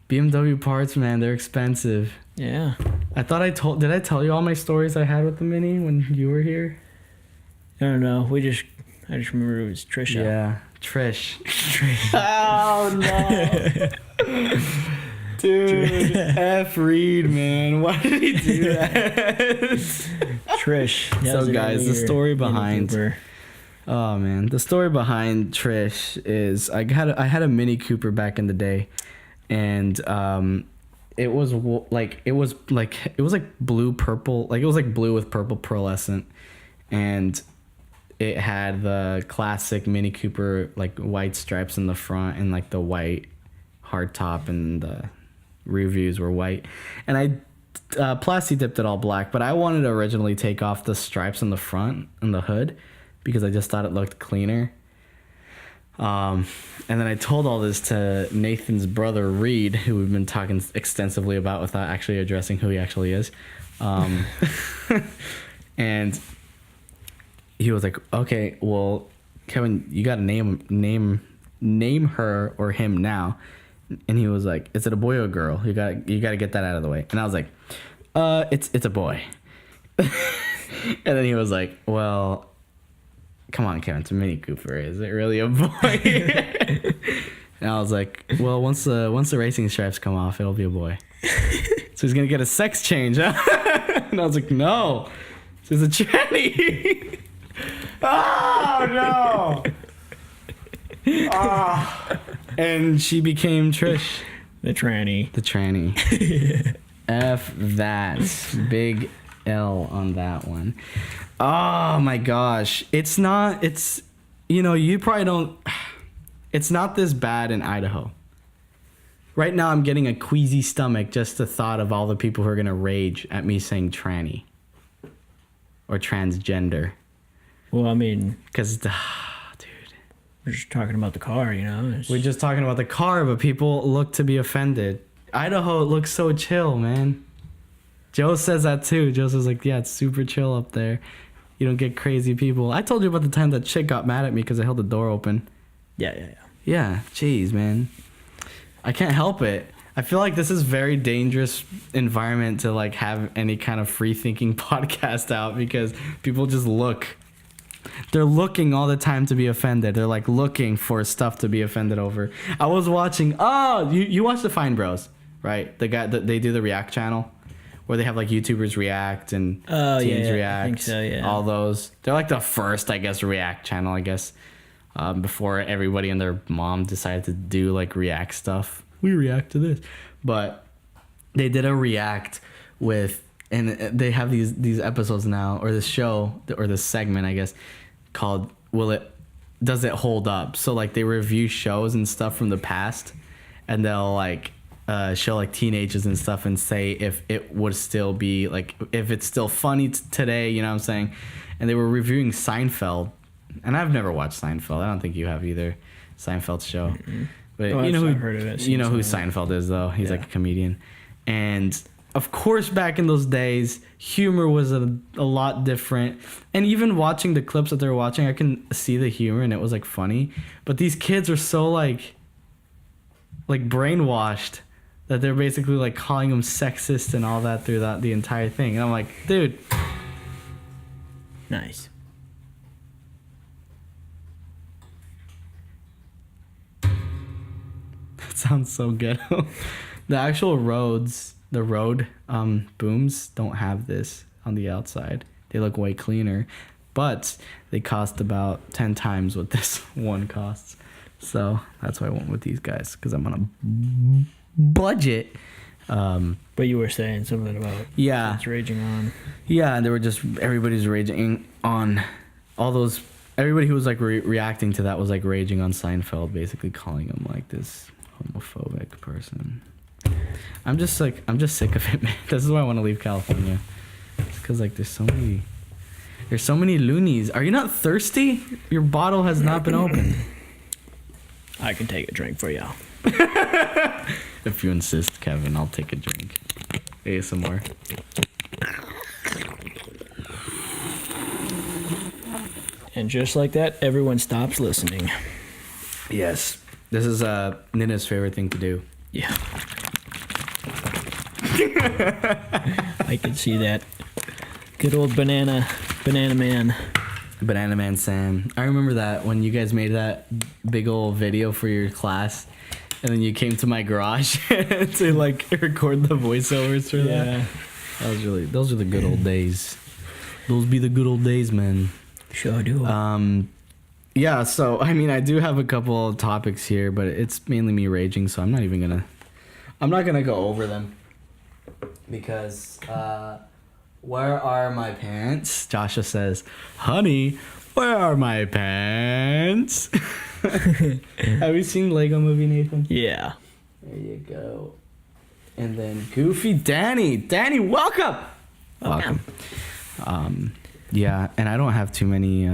BMW parts, man, they're expensive. Yeah. Did I tell you all my stories I had with the Mini when you were here? I don't know. I just remember it was Trisha. Yeah, Trish. Oh, no. Dude, F Reed, man. Why did he do that? Trish. So, guys, the story behind... Oh, man. The story behind Trish is I had a Mini Cooper back in the day, and it was like blue purple, like it was like blue with purple pearlescent, and it had the classic Mini Cooper like white stripes in the front and like the white hard top, and the rear views were white, and I plasti dipped it all black, but I wanted to originally take off the stripes in the front and the hood because I just thought it looked cleaner. And then I told all this to Nathan's brother, Reed, who we've been talking extensively about without actually addressing who he actually is. And he was like, okay, well, Kevin, you got to name her or him now. And he was like, is it a boy or a girl? You got to get that out of the way. And I was like, it's a boy. And then he was like, well, come on, Kevin, it's a Mini Cooper. Is it really a boy? And I was like, well, once the racing stripes come off, it'll be a boy. So he's gonna get a sex change, huh? And I was like, no, this is a tranny. Oh no! Oh. And she became Trish, the tranny. F that. Big L on that one. Oh my gosh. You probably don't. It's not this bad in Idaho. Right now I'm getting a queasy stomach just the thought of all the people who are going to rage at me saying tranny. or transgender. Well, I mean, Because, dude, we're just talking about the car, you know? It's- we're just talking about the car, but people look to be offended. Idaho looks so chill, man. Joe says that too. Joe says like, yeah, it's super chill up there. You don't get crazy people. I told you about the time that chick got mad at me because I held the door open. Yeah. Yeah, jeez, man. I can't help it. I feel like this is very dangerous environment to like have any kind of free thinking podcast out because people just look. They're looking all the time to be offended. They're like looking for stuff to be offended over. I was watching. Oh, you watch the Fine Bros, right? The guy that they do the React channel, where they have like YouTubers react and teens react. I think so, yeah. All those. They're like the first, I guess, React channel. I guess before everybody and their mom decided to do like React stuff. We react to this, but they did a React with. And they have these episodes now, or this show, or this segment, I guess, called Does It Hold Up? So like they review shows and stuff from the past, and they'll like show like teenagers and stuff and say if it would still be like, if it's still funny today, you know what I'm saying? And they were reviewing Seinfeld, and I've never watched Seinfeld. I don't think you have either. Seinfeld's show. Mm-hmm. But oh, you know I've heard of it. You know who Seinfeld is though. He's like a comedian, and of course, back in those days, humor was a lot different. And even watching the clips that they're watching, I can see the humor and it was like funny. But these kids are so like brainwashed that they're basically like calling them sexist and all that through the entire thing. And I'm like, dude. Nice. That sounds so ghetto. The actual roads. The road booms don't have this on the outside. They look way cleaner, but they cost about 10 times what this one costs. So that's why I went with these guys, because I'm on a budget. But you were saying something about it's raging on. Yeah, and they were just, everybody's raging on all those, everybody who was like reacting to that was like raging on Seinfeld, basically calling him like this homophobic person. I'm just sick of it, man. This is why I want to leave California. It's because like there's so many loonies. Are you not thirsty? Your bottle has not been opened. I can take a drink for you. If you insist, Kevin, I'll take a drink. ASMR. And just like that, everyone stops listening. Yes. This is Nina's favorite thing to do. Yeah. I can see that. Good old banana man. Banana Man Sam. I remember that when you guys made that big old video for your class, and then you came to my garage to like record the voiceovers for that. Those are the good old days. Those be the good old days, man. Sure do. Yeah, so I mean I do have a couple of topics here, but it's mainly me raging, so I'm not gonna go over them. Because where are my pants? Joshua says, honey, where are my pants? Have you seen Lego Movie, Nathan? Yeah. There you go. And then Goofy Danny. Danny, welcome. Yeah, and I don't have too many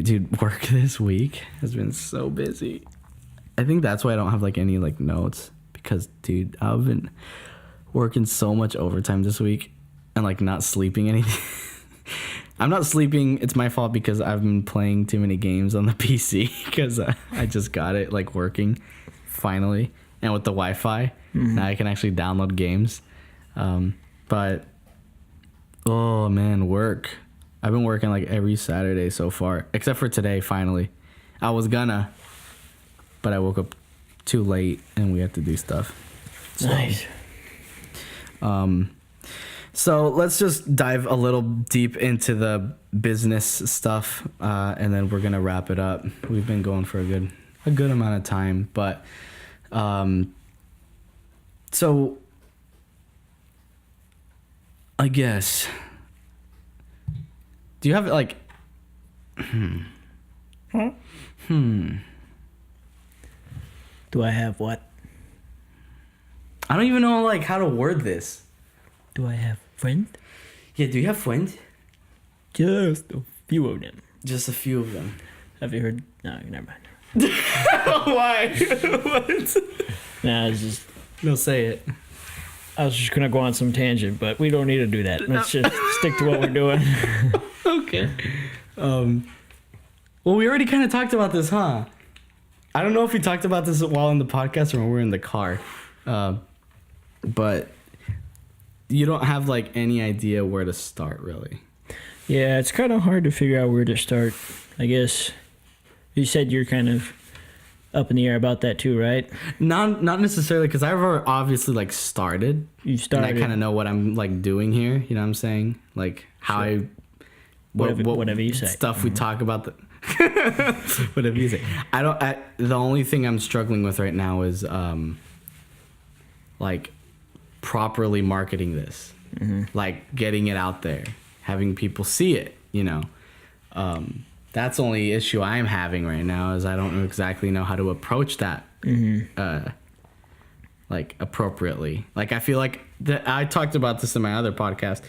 dude, work this week has been so busy. I think that's why I don't have like any like notes, because dude, I've been working so much overtime this week and like not sleeping anything. I'm not sleeping. It's my fault because I've been playing too many games on the PC because I just got it like working finally, and with the Wi-Fi now I can actually download games. But oh man, work. I've been working like every Saturday so far, except for today. Finally, I was gonna, but I woke up too late and we had to do stuff. So, nice. So let's just dive a little deep into the business stuff, and then we're gonna wrap it up. We've been going for a good amount of time, but so I guess. Do you have like? Do I have what? I don't even know like how to word this. Do I have friend? Yeah, do you have friends? Just a few of them. Just a few of them. Have you heard? No, never mind. Why? What? Nah, it's just. No, say it. I was just gonna go on some tangent, but we don't need to do that. Let's just stick to what we're doing. Okay. Well, we already kind of talked about this, huh? I don't know if we talked about this while in the podcast or when we were in the car, but you don't have like any idea where to start, really. Yeah, it's kind of hard to figure out where to start. I guess you said you're kind of up in the air about that too, right? Not necessarily, because I've obviously like started. You started. And I kind of know what I'm like doing here. You know what I'm saying? Like how Sure. Whatever you say. Stuff we talk about. Whatever you say. The only thing I'm struggling with right now is like properly marketing this, like getting it out there, having people see it. You know. That's the only issue I'm having right now is I don't exactly know how to approach that, like appropriately. Like I feel like I talked about this in my other podcast.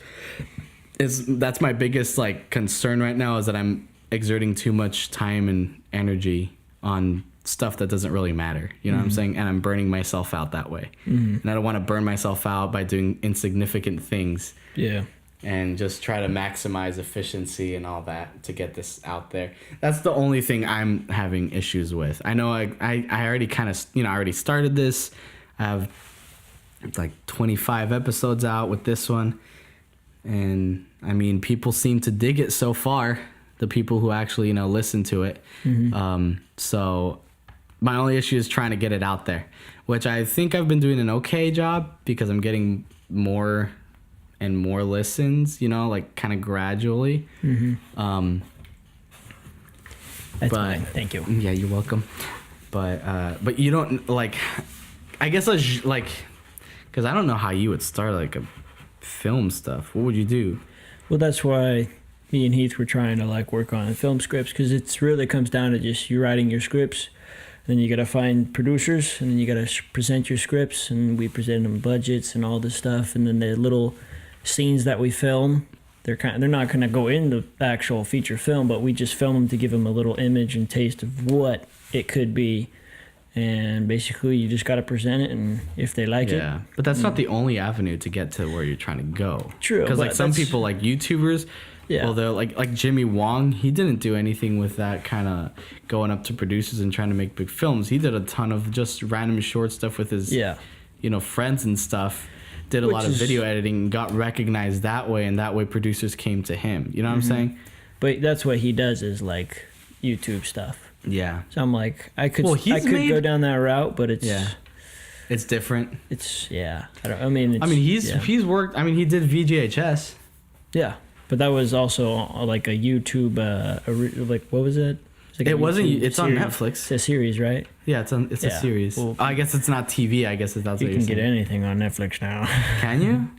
That's my biggest like concern right now is that I'm exerting too much time and energy on stuff that doesn't really matter. You know what I'm saying? And I'm burning myself out that way. And I don't want to burn myself out by doing insignificant things. Yeah. And just try to maximize efficiency and all that to get this out there. That's the only thing I'm having issues with. I know I already kind of, I already started this. I have like 25 episodes out with this one. And I mean, people seem to dig it so far. The people who actually, listen to it. So my only issue is trying to get it out there, which I think I've been doing an okay job because I'm getting more and more listens, like kind of gradually. That's but fine. Thank you. Yeah, you're welcome. But you don't like, I guess like, because I don't know how you would start like a film stuff. What would you do? Well, that's why me and Heath were trying to like work on film scripts because it's really comes down to just you writing your scripts. Then you gotta find producers, and then you gotta present your scripts, and we present them budgets and all this stuff, and then the little scenes that we film, they're not gonna go in the actual feature film, but we just film them to give them a little image and taste of what it could be, and basically you just gotta present it, and if they like it. Yeah, but that's not the only avenue to get to where you're trying to go. True, because like some people like YouTubers. Yeah. Well, they're like Jimmy Wong. He didn't do anything with that kind of going up to producers and trying to make big films. He did a ton of just random short stuff with his, friends and stuff. Did a lot of video editing, got recognized that way, and that way producers came to him. You know what I'm saying? But that's what he does is like YouTube stuff. Yeah. So I'm like, I could made, go down that route, but it's it's different. It's he's worked. I mean, he did VGHS. Yeah. But that was also like a YouTube, like what was it? Like it wasn't. It's series. on Netflix. It's a series, right? Yeah, it's a series. Well, I guess it's not TV. I guess that's what you're saying. You can get anything on Netflix now. Can you?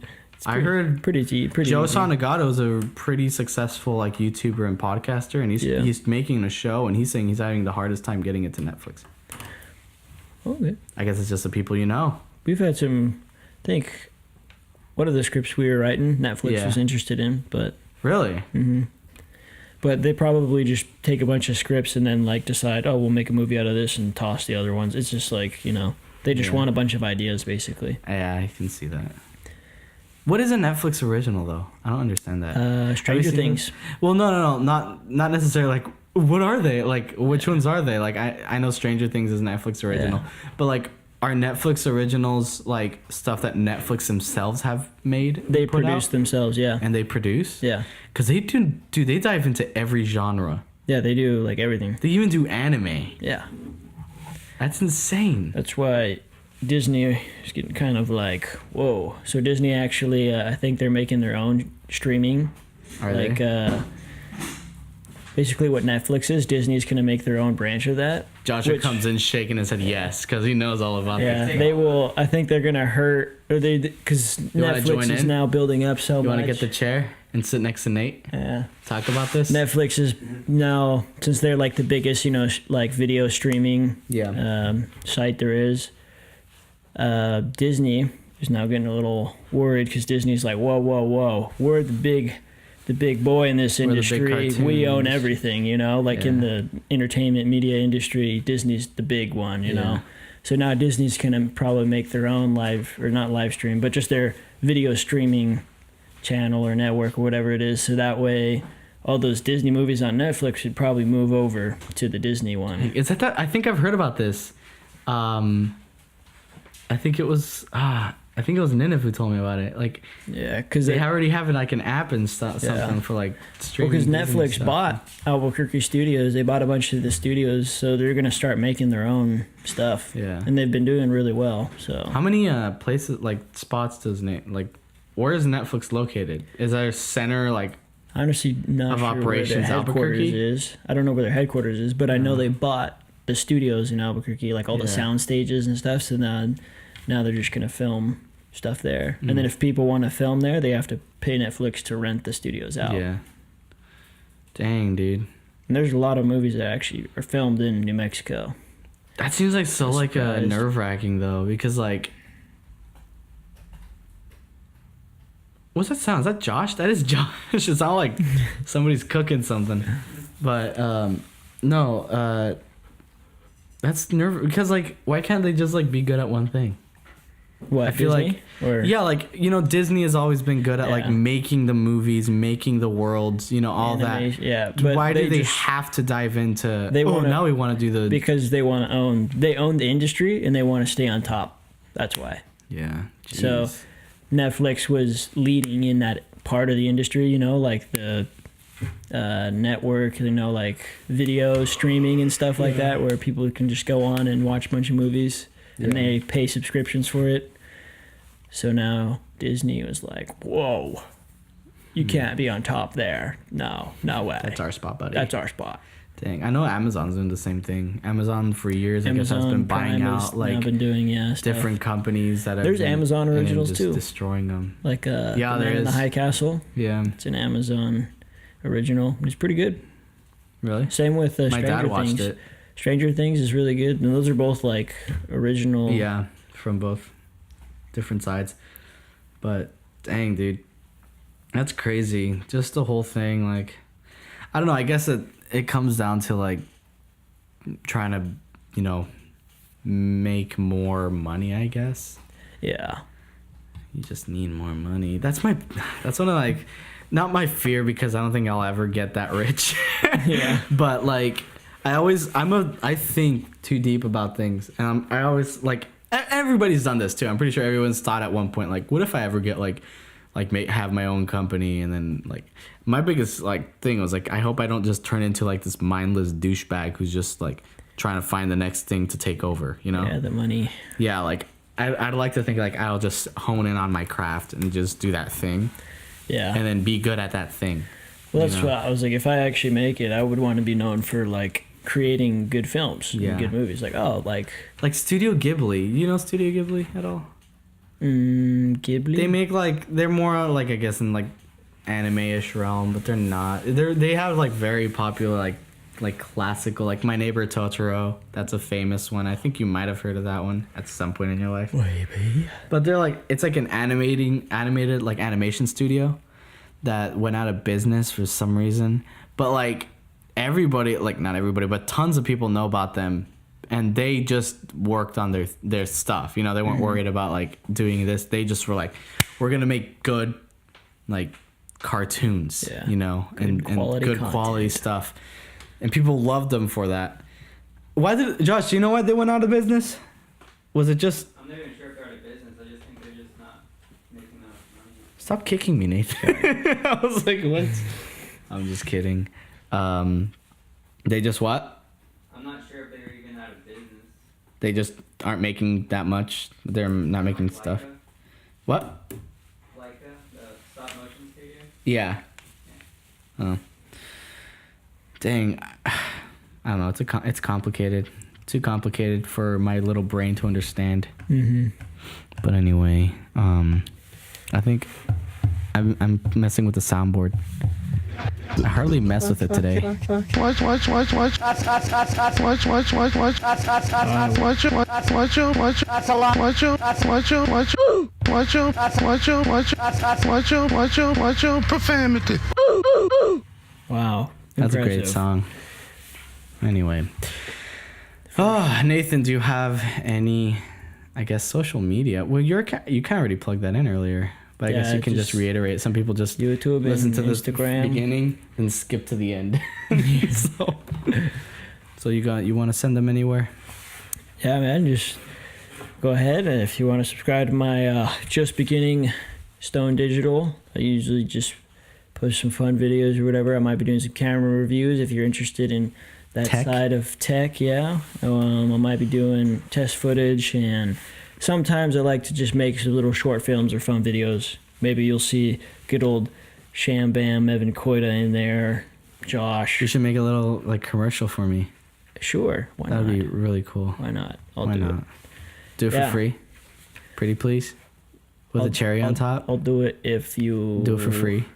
I heard pretty Joe Sonagato is a pretty successful like YouTuber and podcaster, and he's making a show, and he's saying he's having the hardest time getting it to Netflix. Okay. I guess it's just the people you know. We've had some. I think one of the scripts we were writing, Netflix was interested in, but. Really? Mm-hmm. But they probably just take a bunch of scripts and then like decide, we'll make a movie out of this and toss the other ones. It's just like, they just want a bunch of ideas basically. Yeah, I can see that. What is a Netflix original though? I don't understand that. Stranger Things. Well, no, not necessarily. Like, what are they? Like, which ones are they? Like, I know Stranger Things is Netflix original, but like, are Netflix originals like stuff that Netflix themselves have made? They produce themselves, yeah. And they produce? Yeah. Because they they dive into every genre. Yeah, they do like everything. They even do anime. Yeah. That's insane. That's why Disney is getting kind of like, whoa. So Disney actually, I think they're making their own streaming. Are they? Basically what Netflix is, Disney's going to make their own branch of that. Joshua comes in shaking his head yes, because he knows all about this. Yeah, they will. I think they're going to hurt, because Netflix is now building up so much. You want to get the chair and sit next to Nate? Yeah. Talk about this? Netflix is now, since they're like the biggest, like video streaming site there is, Disney who's now getting a little worried because Disney's like, whoa, we're the big boy in this industry. We own everything, you know, like in the entertainment media industry, Disney's the big one, you know. So now Disney's gonna probably make their own not live stream, but just their video streaming channel or network or whatever it is. So that way, all those Disney movies on Netflix should probably move over to the Disney one. Is that? I think I've heard about this. I think it was Nineveh who told me about it. Like, because they already have like an app and something for like streaming. Because Netflix bought Albuquerque Studios. They bought a bunch of the studios, so they're gonna start making their own stuff. Yeah, and they've been doing really well. So how many places, like spots, where is Netflix located? Is there a center like? Honestly, not of sure operations where their headquarters is. I don't know where their headquarters is, but I know they bought the studios in Albuquerque, like all the sound stages and stuff. So now they're just gonna film stuff there, and then if people want to film there, they have to pay Netflix to rent the studios out. Yeah. Dang, dude. And there's a lot of movies that actually are filmed in New Mexico. That seems like so like nerve-wracking though, because like, what's that sound? Is that Josh? That is Josh. It sounds like somebody's cooking something. But no, that's nerve, because like, why can't they just like be good at one thing? What, I feel Disney? Like, you know, Disney has always been good at like making the movies, making the worlds, you know, all that. Yeah, but why do they have to dive into? Now we want to do because they want to own. They own the industry and they want to stay on top. That's why. Yeah. Jeez. So Netflix was leading in that part of the industry, you know, like the network, you know, like video streaming and stuff like that, where people can just go on and watch a bunch of movies and they pay subscriptions for it. So now Disney was like, whoa, you can't be on top there. No way. That's our spot, buddy. That's our spot. Dang, I know Amazon's doing the same thing. Amazon for years, I guess, has been buying out like been doing different companies that are. There's Amazon originals too, destroying them. Like there is the High Castle. Yeah, it's an Amazon original. It's pretty good. Really? Same with Stranger Things. My dad watched it. Stranger Things is really good, and those are both like original. Yeah, from both different sides. But dang, dude, that's crazy. Just the whole thing, like, I don't know. I guess it comes down to like trying to, you know, make more money, I guess. Yeah. You just need more money. That's one of like, not my fear, because I don't think I'll ever get that rich. Yeah. But like, I think too deep about things, and I always like, everybody's done this too. I'm pretty sure everyone's thought at one point, like, what if I ever get have my own company? And then like, my biggest like thing was like, I hope I don't just turn into like this mindless douchebag who's just like trying to find the next thing to take over, you know? Yeah, the money. Yeah, like I'd like to think like I'll just hone in on my craft and just do that thing. Yeah. And then be good at that thing. Well, that's what I was like, if I actually make it, I would want to be known for like creating good films and good movies. Like Studio Ghibli. You know Studio Ghibli at all? Ghibli? They make like, they're more like, I guess, in like anime-ish realm, but they're not. They have like very popular like classical, like My Neighbor Totoro. That's a famous one. I think you might have heard of that one at some point in your life. Maybe. But they're like, it's like an animated like animation studio that went out of business for some reason. But like, everybody, like not everybody, but tons of people know about them, and they just worked on their stuff. You know, they weren't worried about like doing this. They just were like, we're gonna make good like cartoons, you know, and good quality stuff, and people loved them for that. Josh, do you know why they went out of business? Was it just? I'm not even sure if they're out of business. I just think they're just not making enough money. Stop kicking me, Nathan. I was like, what? I'm just kidding. They just what? I'm not sure if they're even out of business. They just aren't making that much. They're not making stuff. What? Leica, the stop motion studio? Yeah. Oh. Dang. I don't know. It's complicated. Too complicated for my little brain to understand. Mm-hmm. But anyway, I think I'm messing with the soundboard. I hardly mess with it today. Profanity. Wow. That's a great Impressive. song. Anyway. Oh, Nathan, do you have any, I guess, social media? Well, you kind of already plugged that in earlier, but I guess Yeah, you can just reiterate. Some people just YouTube listen and to the Instagram. beginning and skip to the end. So you want to send them anywhere? Yeah, man, just go ahead, and if you want to subscribe to my just beginning Stone Digital, I usually just post some fun videos or whatever. I might be doing some camera reviews if you're interested in that Tech? side of tech. Yeah, I might be doing test footage, and sometimes I like to just make some little short films or fun videos. Maybe you'll see good old Sham Bam, Evan Koida in there, Josh. You should make a little like commercial for me. Sure, why That'd not? be really cool. Why not? I'll Why do not? it. Do it Yeah. for free. Pretty please. With a cherry on top. I'll do it if you Do it for free.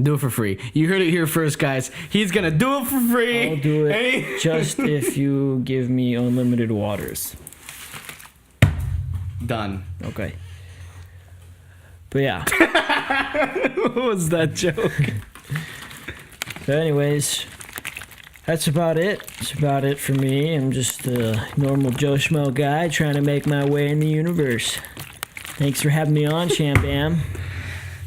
Do it for free. You heard it here first, guys. He's gonna do it for free. I'll do it Hey. just if you give me unlimited waters. Done. Okay. But yeah. What was that joke? So anyways, that's about it. That's about it for me. I'm just a normal Joe Schmo guy trying to make my way in the universe. Thanks for having me on, Sham Bam.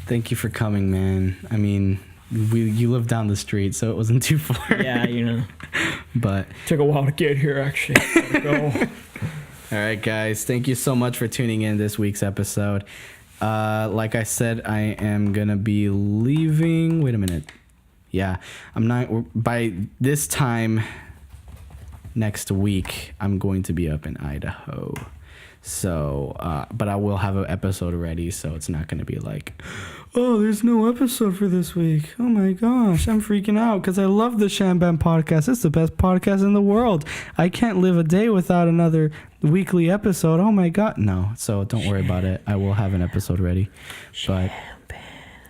Thank you for coming, man. I mean, you live down the street, so it wasn't too far. Yeah, you know. But Took a while to get here, actually. Gotta go. all right, guys. Thank you so much for tuning in this week's episode. Like I said, I am gonna be leaving. Wait a minute. Yeah, I'm not. By this time next week, I'm going to be up in Idaho. So, but I will have an episode ready, so it's not going to be like, oh, there's no episode for this week. Oh my gosh, I'm freaking out because I love the Sham Bam podcast. It's the best podcast in the world. I can't live a day without another weekly episode. Oh my God. No, so don't worry about it. I will have an episode ready. But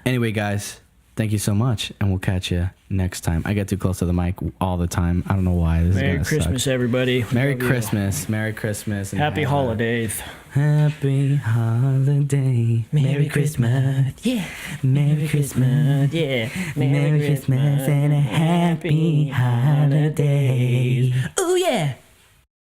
anyway, guys, thank you so much, and we'll catch you next time. I get too close to the mic all the time. I don't know why. This Merry is gonna Christmas, suck. everybody. Merry Love you. Christmas. Merry Christmas. And Happy have a- holidays. Happy holiday. Merry Christmas. Yeah. Merry Christmas. Yeah. Merry Christmas and a happy holiday. Oh, yeah.